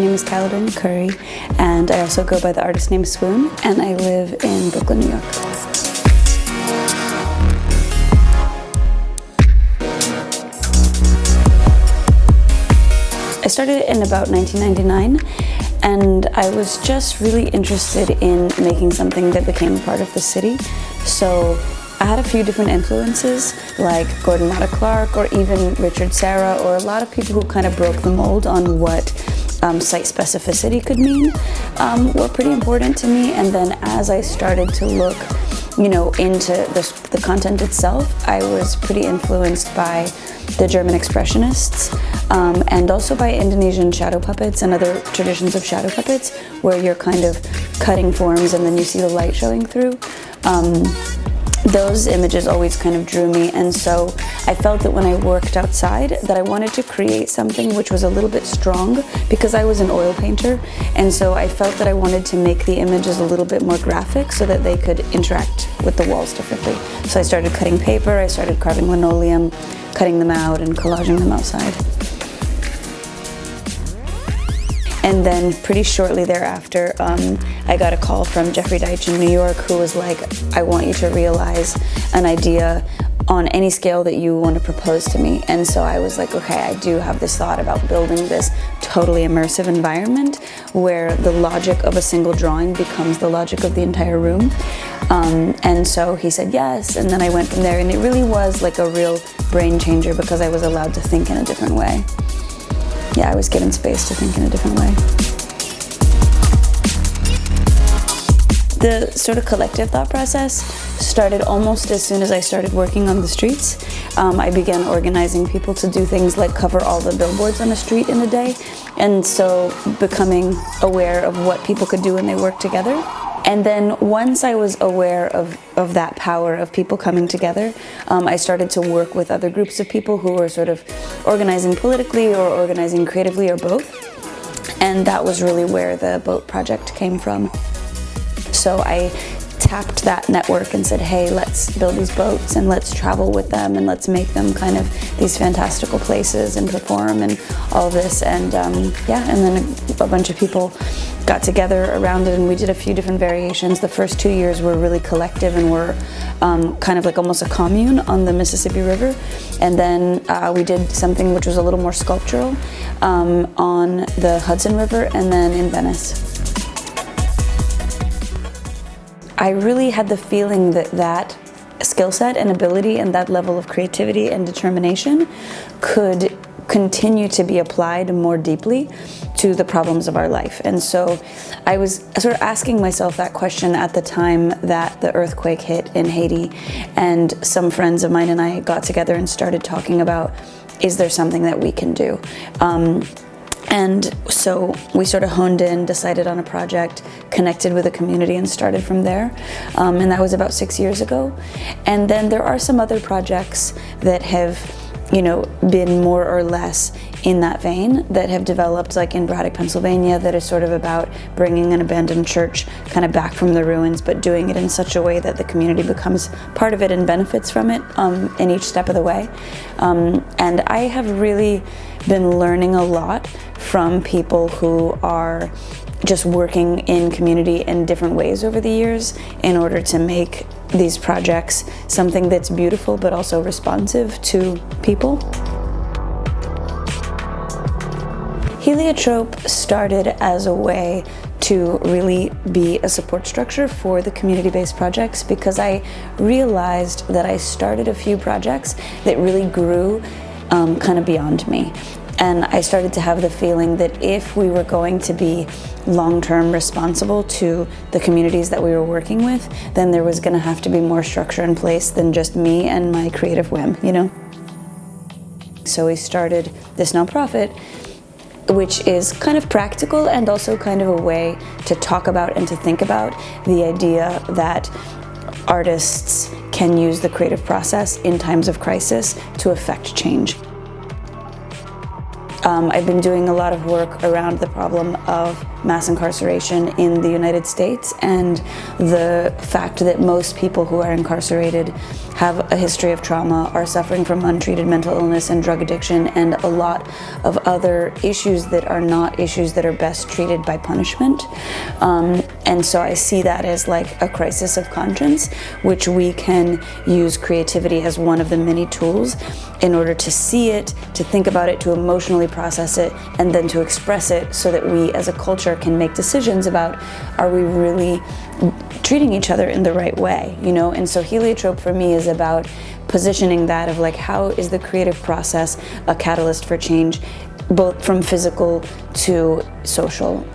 name is Caroline Curry, and I also go by the artist name Swoon, and I live in Brooklyn, New York. I started in about 1999, and I was just really interested in making something that became a part of the city. So I had a few different influences, like Gordon Matta Clark or even Richard Serra, or a lot of people who kind of broke the mold on what site specificity could mean, were pretty important to me. And then as I started to look, into the content itself, I was pretty influenced by the German Expressionists, and also by Indonesian shadow puppets and other traditions of shadow puppets, where you're kind of cutting forms and then you see the light showing through. Those images always kind of drew me, and so I felt that when I worked outside that I wanted to create something which was a little bit strong, because I was an oil painter, and so I felt that I wanted to make the images a little bit more graphic so that they could interact with the walls differently. So I started cutting paper, I started carving linoleum, cutting them out and collaging them outside. And then pretty shortly thereafter, I got a call from Jeffrey Deitch in New York, who was like, I want you to realize an idea on any scale that you want to propose to me. And so I was like, okay, I do have this thought about building this totally immersive environment where the logic of a single drawing becomes the logic of the entire room. And so he said yes, and then I went from there, and it really was like a real brain changer because I was allowed to think in a different way. Yeah, I was given space to think in a different way. The sort of collective thought process started almost as soon as I started working on the streets. I began organizing people to do things like cover all the billboards on the street in a day, and so becoming aware of what people could do when they worked together. And then once I was aware of that power of people coming together, I started to work with other groups of people who were sort of organizing politically or organizing creatively or both. And that was really where the boat project came from. So I tapped that network and said, hey, let's build these boats and let's travel with them and let's make them kind of these fantastical places and perform and all this. And and then a bunch of people got together around it, and we did a few different variations. The first 2 years were really collective and were kind of like almost a commune on the Mississippi River. And then we did something which was a little more sculptural on the Hudson River and then in Venice. I really had the feeling that skill set and ability and that level of creativity and determination could continue to be applied more deeply to the problems of our life. And so I was sort of asking myself that question at the time that the earthquake hit in Haiti, and some friends of mine and I got together and started talking about, is there something that we can do? And so we sort of honed in, decided on a project, connected with the community, and started from there. And that was about 6 years ago. And then there are some other projects that have, been more or less in that vein, that have developed, like in Braddock, Pennsylvania, that is sort of about bringing an abandoned church kind of back from the ruins, but doing it in such a way that the community becomes part of it and benefits from it in each step of the way. And I have really been learning a lot from people who are just working in community in different ways over the years in order to make these projects something that's beautiful but also responsive to people. Heliotrope started as a way to really be a support structure for the community-based projects, because I realized that I started a few projects that really grew kind of beyond me. And I started to have the feeling that if we were going to be long-term responsible to the communities that we were working with, then there was going to have to be more structure in place than just me and my creative whim, So we started this nonprofit, which is kind of practical and also kind of a way to talk about and to think about the idea that artists can use the creative process in times of crisis to affect change. I've been doing a lot of work around the problem of mass incarceration in the United States and the fact that most people who are incarcerated have a history of trauma, are suffering from untreated mental illness and drug addiction, and a lot of other issues that are not issues that are best treated by punishment. And so I see that as like a crisis of conscience, which we can use creativity as one of the many tools in order to see it, to think about it, to emotionally process it, and then to express it so that we as a culture can make decisions about, are we really treating each other in the right way, you know? And so Heliotrope for me is about positioning that of like, how is the creative process a catalyst for change, both from physical to social